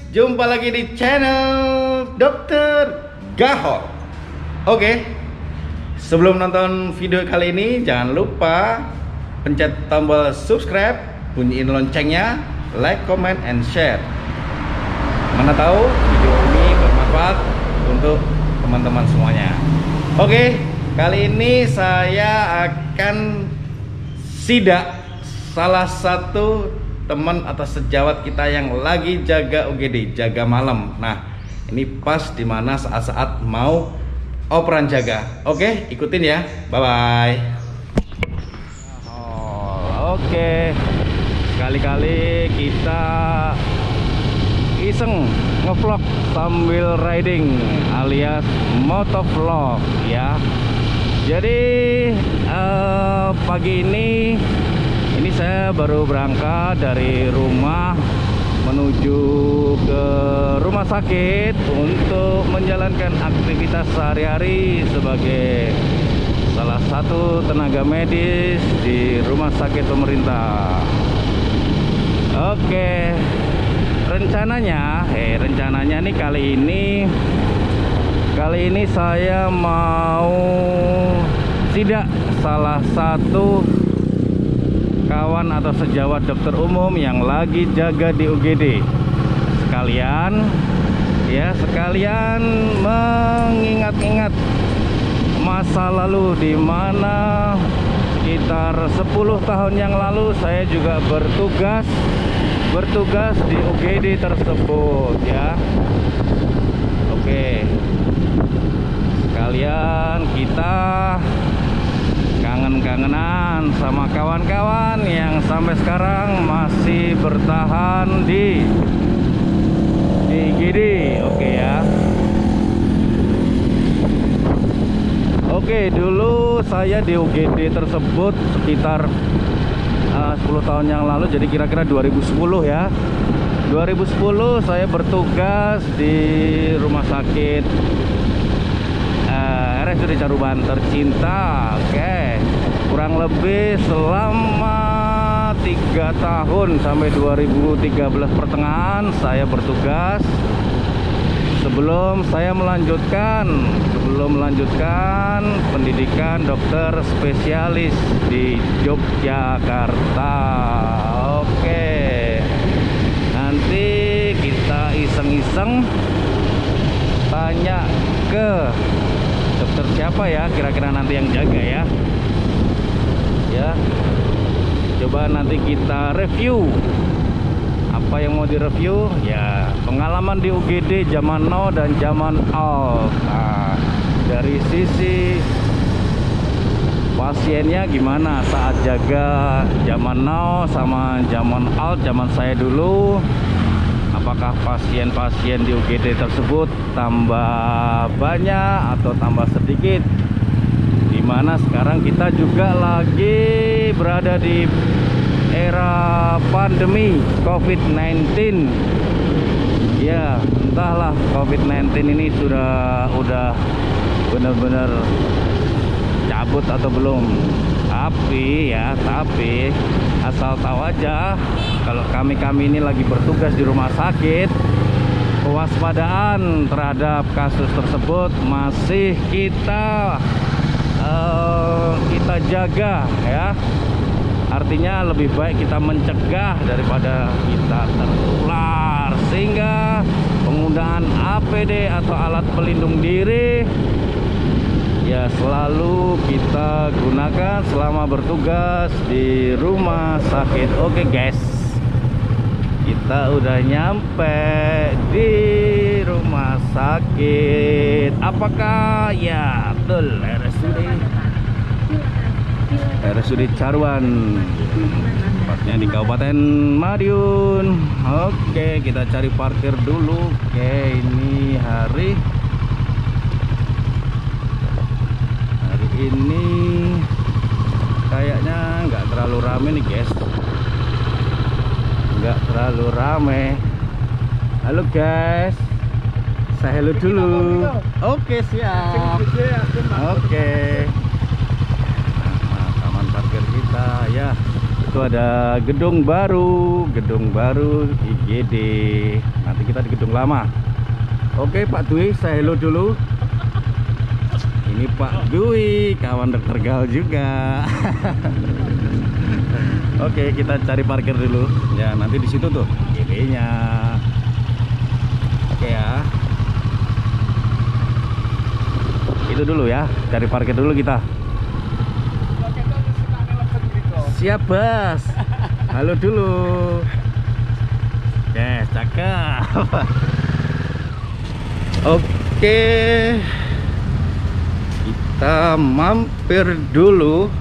jumpa lagi di channel Dokter Gahot. Oke, sebelum nonton video kali ini jangan lupa pencet tombol subscribe, bunyiin loncengnya, like, comment, and share. Mana tahu video ini bermanfaat untuk teman-teman semuanya. Oke, kali ini saya akan sidak salah satu teman atau sejawat kita yang lagi jaga UGD, jaga malam. Nah, ini pas dimana saat-saat mau operan jaga. Oke, ikutin ya. Bye-bye. Oke, sekali-kali kita iseng ngevlog sambil riding alias motovlog ya. Jadi pagi ini saya baru berangkat dari rumah menuju ke rumah sakit untuk menjalankan aktivitas sehari-hari sebagai salah satu tenaga medis di rumah sakit pemerintah. Oke, rencananya nih kali ini saya mau sidak salah satu kawan atau sejawat dokter umum yang lagi jaga di UGD. Sekalian mengingat-ingat masa lalu di mana sekitar 10 tahun yang lalu saya juga bertugas di UGD tersebut ya. Oke, sekalian kita kangen-kangenan sama kawan-kawan yang sampai sekarang masih bertahan di IGD. Oke ya. Oke, dulu saya di UGD tersebut sekitar 10 tahun yang lalu, jadi kira-kira 2010 ya. 2010 saya bertugas di rumah sakit RSUD Caruban tercinta. Oke, kurang lebih selama 3 tahun sampai 2013 pertengahan saya bertugas sebelum saya melanjutkan pendidikan dokter spesialis di Yogyakarta. Oke, nanti kita iseng-iseng tanya ke dokter siapa ya kira-kira nanti yang jaga ya. Coba nanti kita review apa yang mau direview ya, pengalaman di UGD zaman now dan zaman old. Nah, dari sisi pasiennya gimana saat jaga zaman now sama zaman old, zaman saya dulu. Apakah pasien-pasien di UGD tersebut tambah banyak atau tambah sedikit? Dimana sekarang kita juga lagi berada di era pandemi COVID-19. Ya, entahlah COVID-19 ini udah benar-benar cabut atau belum. Tapi asal tahu aja kalau kami ini lagi bertugas di rumah sakit, kewaspadaan terhadap kasus tersebut masih kita jaga ya. Artinya lebih baik kita mencegah daripada kita tertular, sehingga penggunaan APD atau alat pelindung diri ya selalu kita gunakan selama bertugas di rumah sakit. Oke guys, kita udah nyampe di rumah sakit. Apakah ya betul RSUD Caruban, tepatnya di Kabupaten Madiun. Oke, kita cari parkir dulu. Oke, ini hari ini kayaknya nggak terlalu rame nih guys, nggak terlalu rame. Halo guys, saya hello dulu. Oke, siap. Oke, nah, taman parkir kita ya. itu ada gedung baru IGD. Nanti kita di gedung lama. Oke Pak Dwi, saya hello dulu. Ini Pak Dwi, kawan dokter Gal juga. Oke, kita cari parkir dulu. Ya, nanti di situ tuh IGD-nya. Oke ya. Itu dulu ya, cari parkir dulu kita. Siap Bas. Halo dulu. Yes, cakep. Oke, kita mampir dulu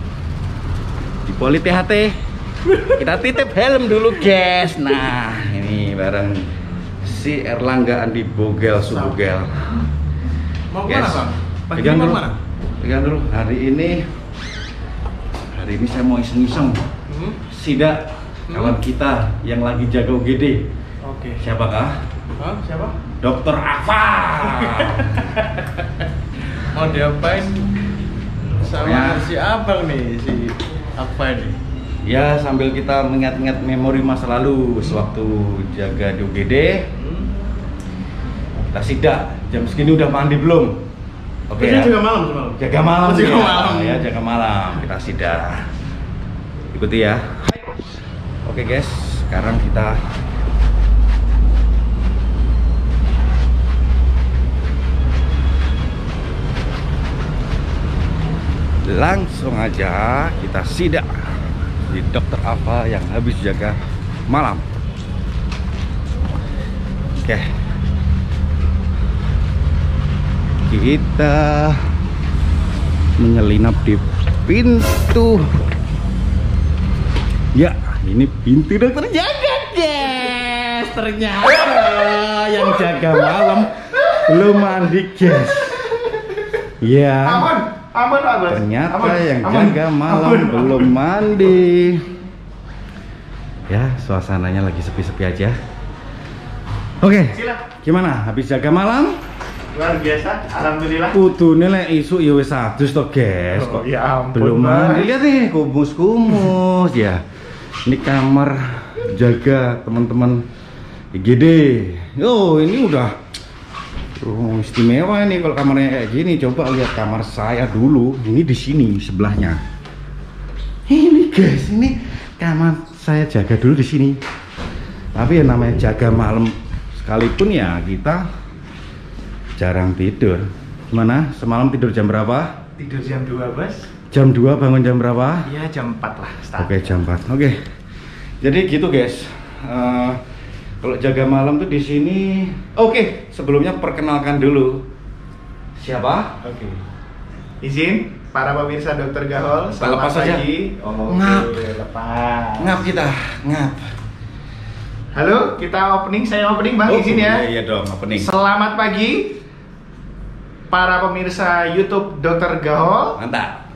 di Poli THT. Kita titip helm dulu guys. Nah, ini bareng si Erlangga Andi Bogel Subugel. Mau kemana Bang? Pegang dulu. Hari ini saya mau iseng-iseng sidak kawan kita yang lagi jaga UGD. Oke. Siapakah? Hah? Siapa? Dokter Akfa. Mau diapain sama Ya. si abang nih, si Akfa ini? Ya, sambil kita mengingat-ingat memori masa lalu sewaktu jaga di UGD. Kita sidak. Jam segini udah mandi belum? Oke ya. Jaga malam semalam. Jaga malam. Jaga ya. malam. Ya, jaga malam. Kita sidak. Ikuti ya. Oke guys, sekarang kita langsung aja kita sidak di Dokter Alfa yang habis jaga malam. Oke, kita menyelinap di pintu. Ya, ini pintu dokter jaga guys. Ternyata yang jaga malam belum mandi guys. Ya, Aman Bos. ternyata yang jaga malam belum mandi. Ya, suasananya lagi sepi-sepi aja. Oke, gimana? Habis jaga malam? Luar biasa, alhamdulillah. Kudune lek isuk ya wis adus to, guys. Oh, Kok ya ampun, belum Bang. mandi. Lihat nih, kumus-kumus ya. Ini kamar jaga teman-teman IGD. Oh, ini udah istimewa ini kalau kamarnya kayak gini. Coba lihat kamar saya dulu. Ini di sini sebelahnya. Ini guys, ini kamar saya jaga dulu di sini. Tapi yang namanya jaga malam sekalipun ya kita jarang tidur. Gimana? Semalam tidur jam berapa? Tidur jam 2 Bos. Jam 2, bangun jam berapa? Iya jam 4 lah. Oke, jam 4. Oke. Jadi gitu guys. Kalau jaga malam tuh di sini. Oke, sebelumnya perkenalkan dulu. Siapa? Oke. Izin para pemirsa Dokter Gahol. Kita lepas saja. Pagi. Oh, Ngap. oke, lepas. Ngap kita, ngap. Halo, kita opening. Saya opening Bang, izin ya. Iya dong, opening. Selamat pagi para pemirsa YouTube Dokter Gahol. Mantap.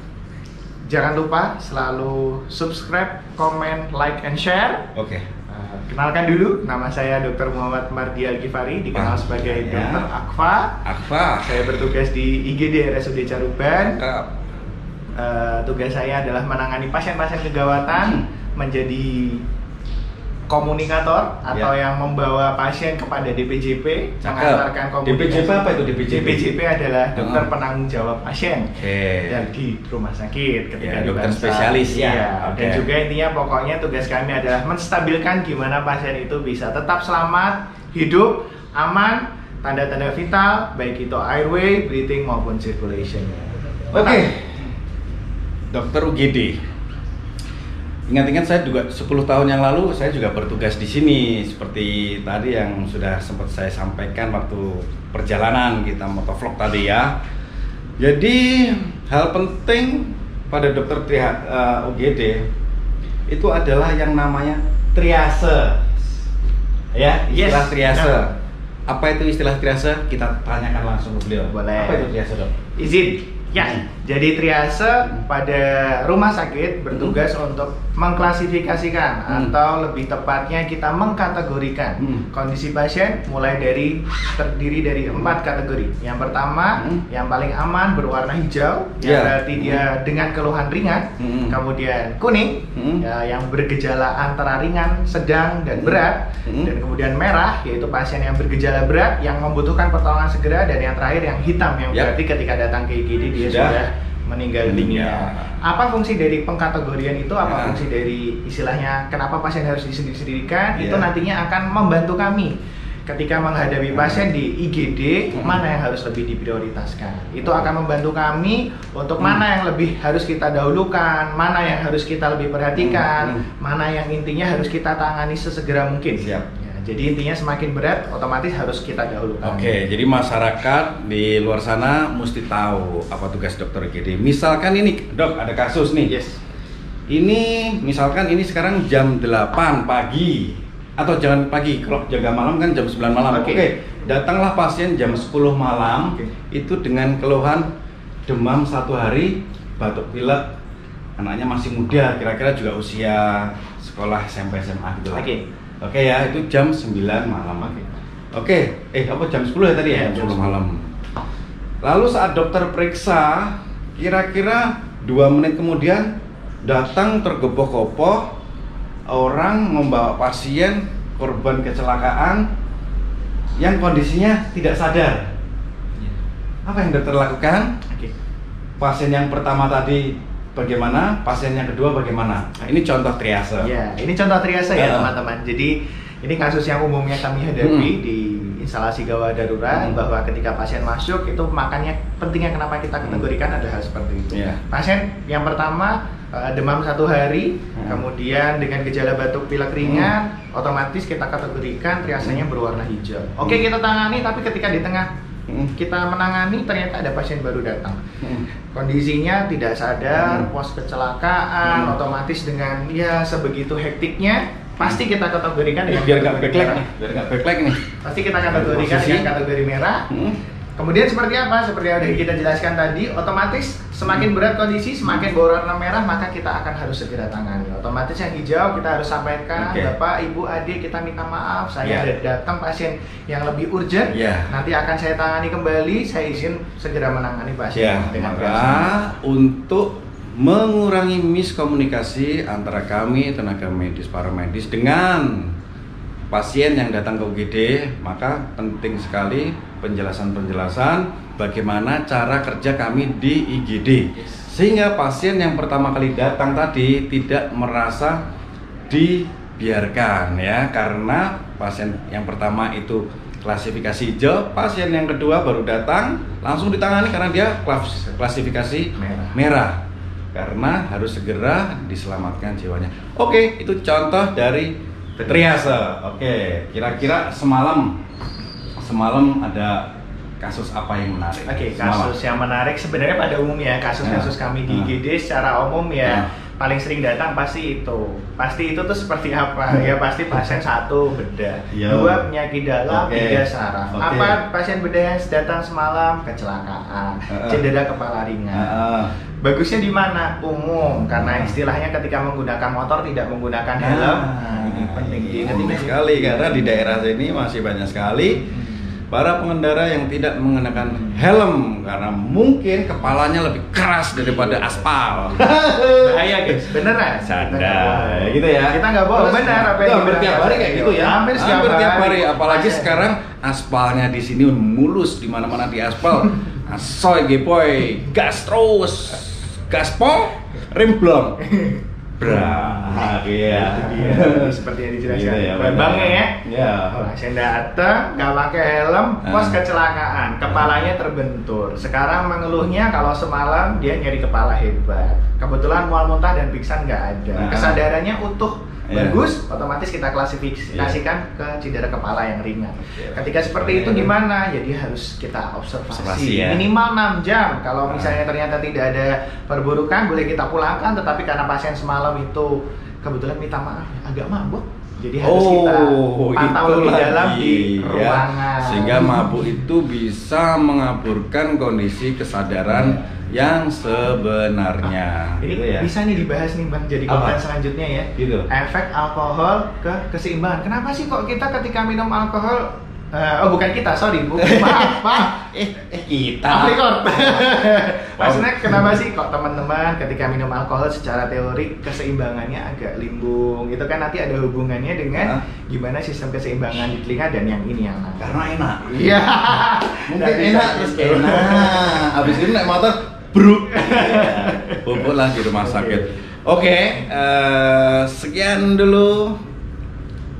Jangan lupa selalu subscribe, comment, like, and share. Oke. Kenalkan dulu, nama saya Dr. Muhammad Mardi Al-Ghifari, dikenal sebagai Ya. Dokter Akfa. Akfa. Saya bertugas di IGD RSUD Caruban. Mantap. Tugas saya adalah menangani pasien-pasien kegawatan, menjadi komunikator atau yang membawa pasien kepada DPJP, mengantarkan komunikasi. DPJP apa itu DPJP? DPJP adalah dokter penanggung jawab pasien dan di rumah sakit ketika Ya, dokter dibangsa. spesialis ya. Iya. Oke. Dan juga intinya pokoknya tugas kami adalah menstabilkan gimana pasien itu bisa tetap selamat, hidup, aman, tanda-tanda vital, baik itu airway, breathing maupun circulation. Oke. Dokter UGD. Ingat-ingat saya juga 10 tahun yang lalu saya juga bertugas di sini seperti tadi yang sudah sempat saya sampaikan waktu perjalanan kita motovlog tadi ya. Jadi hal penting pada dokter UGD itu adalah yang namanya triase. Ya, istilah triase. Apa itu istilah triase? Kita tanyakan langsung ke beliau. Boleh. Apa itu triase, Dok? Izin. Ya, jadi triase pada rumah sakit bertugas untuk mengklasifikasikan atau lebih tepatnya kita mengkategorikan kondisi pasien mulai dari terdiri dari 4 kategori. Yang pertama, yang paling aman berwarna hijau, yang berarti dia dengan keluhan ringan. Kemudian kuning, ya, yang bergejala antara ringan, sedang, dan berat. Dan kemudian merah, yaitu pasien yang bergejala berat yang membutuhkan pertolongan segera. Dan yang terakhir yang hitam, yang berarti ketika datang ke IGD dia sudah meninggal dunia. Apa fungsi dari pengkategorian itu? Apa fungsi dari istilahnya kenapa pasien harus disendiri-sendirikan? Itu nantinya akan membantu kami ketika menghadapi pasien di IGD, mana yang harus lebih diprioritaskan. Itu akan membantu kami untuk mana yang lebih harus kita dahulukan, mana yang harus kita lebih perhatikan, mana yang intinya harus kita tangani sesegera mungkin. Siap. Jadi intinya semakin berat, otomatis harus kita dahulukan. Oke, jadi masyarakat di luar sana mesti tahu apa tugas dokter IGD. Misalkan ini, dok, ada kasus nih. Yes. Ini, misalkan ini sekarang jam 8 pagi. Atau jangan pagi, kalau jaga malam kan jam 9 malam. Oke, datanglah pasien jam 10 malam. Itu dengan keluhan demam 1 hari, batuk pilek. Anaknya masih muda, kira-kira juga usia sekolah SMP SMA gitu lah. Oke ya, itu jam 9 malam. Oke, apa jam 10 ya tadi ya? Jam 10 malam. Lalu saat dokter periksa, kira-kira 2 menit kemudian datang tergopoh-gopoh orang membawa pasien korban kecelakaan yang kondisinya tidak sadar. Apa yang dokter lakukan? Pasien yang pertama tadi bagaimana, pasien yang kedua bagaimana? Nah, ini contoh triase. Ya, ini contoh triase ya teman-teman. Jadi ini kasus yang umumnya kami hadapi di instalasi gawat darurat, bahwa ketika pasien masuk itu makanya pentingnya kenapa kita kategorikan ada hal seperti itu. Pasien yang pertama demam 1 hari, kemudian dengan gejala batuk pilek ringan, otomatis kita kategorikan triasenya berwarna hijau. Oke, kita tangani, tapi ketika di tengah kita menangani ternyata ada pasien baru datang. Kondisinya tidak sadar, pos kecelakaan, otomatis dengan ya sebegitu hektiknya pasti kita kategorikan dengan biar nggak backlight nih. Pasti kita kategorikan dengan kategori merah. Kemudian seperti apa? Seperti yang sudah kita jelaskan tadi, otomatis semakin berat kondisi, semakin berwarna merah, maka kita akan harus segera tangani. Otomatis yang hijau kita harus sampaikan, Bapak, Ibu, Adik, kita minta maaf, saya datang pasien yang lebih urgent, nanti akan saya tangani kembali, saya izin segera menangani pasien dengan maka untuk mengurangi miskomunikasi antara kami tenaga medis paramedis dengan pasien yang datang ke UGD, maka penting sekali penjelasan-penjelasan bagaimana cara kerja kami di IGD, sehingga pasien yang pertama kali datang tadi tidak merasa dibiarkan ya, karena pasien yang pertama itu klasifikasi hijau, pasien yang kedua baru datang langsung ditangani karena dia klasifikasi merah. Karena harus segera diselamatkan jiwanya. Oke, itu contoh dari triase. Oke, kira-kira semalam ada kasus apa yang menarik? Oke, kasus yang menarik sebenarnya pada umumnya kasus-kasus kami di IGD secara umum ya paling sering datang pasti itu tuh seperti apa? Ya pasti pasien 1 bedah, 2 penyakit dalam, 3 saraf. Apa pasien bedah yang datang semalam kecelakaan, cedera kepala ringan. Bagusnya di mana? Umum, karena istilahnya ketika menggunakan motor tidak menggunakan helm. Ini penting sekali karena di daerah sini masih banyak sekali para pengendara yang tidak mengenakan helm karena mungkin kepalanya lebih keras daripada aspal. Bahaya guys, beneran. Canda, gitu ya. Kita nggak bohong, benar apa yang hampir tiap hari kayak gitu ya. Hampir tiap hari. Apalagi sekarang aspalnya di sini mulus, di mana-mana di aspal. Asoy gepoy, gas terus, gaspol, rem blong. Seperti yang dijelaskan Bambangnya pasien datang nggak pakai helm, pos kecelakaan, kepalanya terbentur. Sekarang mengeluhnya kalau semalam dia nyeri kepala hebat, kebetulan mual muntah dan pingsan nggak ada, kesadarannya utuh, bagus, otomatis kita klasifikasikan ke cedera kepala yang ringan. Ketika seperti itu gimana? Jadi harus kita observasi minimal 6 jam. Kalau misalnya ternyata tidak ada perburukan, boleh kita pulangkan. Tetapi karena pasien semalam itu kebetulan minta maaf agak mabuk, jadi harus kita pantau lebih dalam di ruangan. Sehingga mabuk itu bisa mengaburkan kondisi kesadaran yang sebenarnya. Ini gitu ya. bisa nih dibahas nih Bang, jadi Apa? konten selanjutnya ya. Gitu. Efek alkohol ke keseimbangan. Kenapa sih kok kita ketika minum alkohol bukan kita, sorry, maaf. Kita. Aprikot. Maksudnya kenapa sih kok teman-teman ketika minum alkohol secara teori keseimbangannya agak limbung? Itu kan nanti ada hubungannya dengan gimana sistem keseimbangan di telinga dan yang ini yang nanti. Karena enak. Iya. Mungkin enak terus enak. Abis itu naik motor bruk. Bobot lah di rumah sakit. Oke, sekian dulu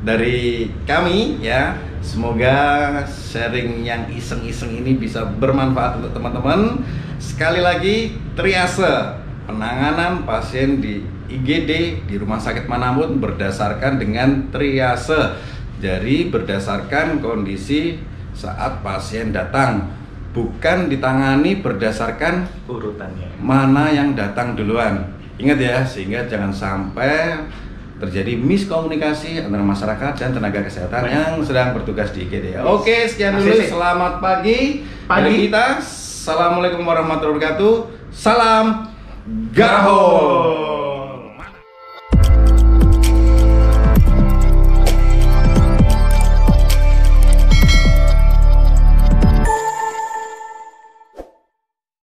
dari kami ya. Semoga sharing yang iseng-iseng ini bisa bermanfaat untuk teman-teman. Sekali lagi, triase penanganan pasien di IGD di rumah sakit manapun berdasarkan dengan triase. Jadi berdasarkan kondisi saat pasien datang, bukan ditangani berdasarkan Urutannya. mana yang datang duluan. Ingat ya, sehingga jangan sampai terjadi miskomunikasi antara masyarakat dan tenaga kesehatan yang sedang bertugas di IGD. Oke, sekian dulu. Selamat pagi. Dari kita, assalamualaikum warahmatullahi wabarakatuh. Salam Gaho.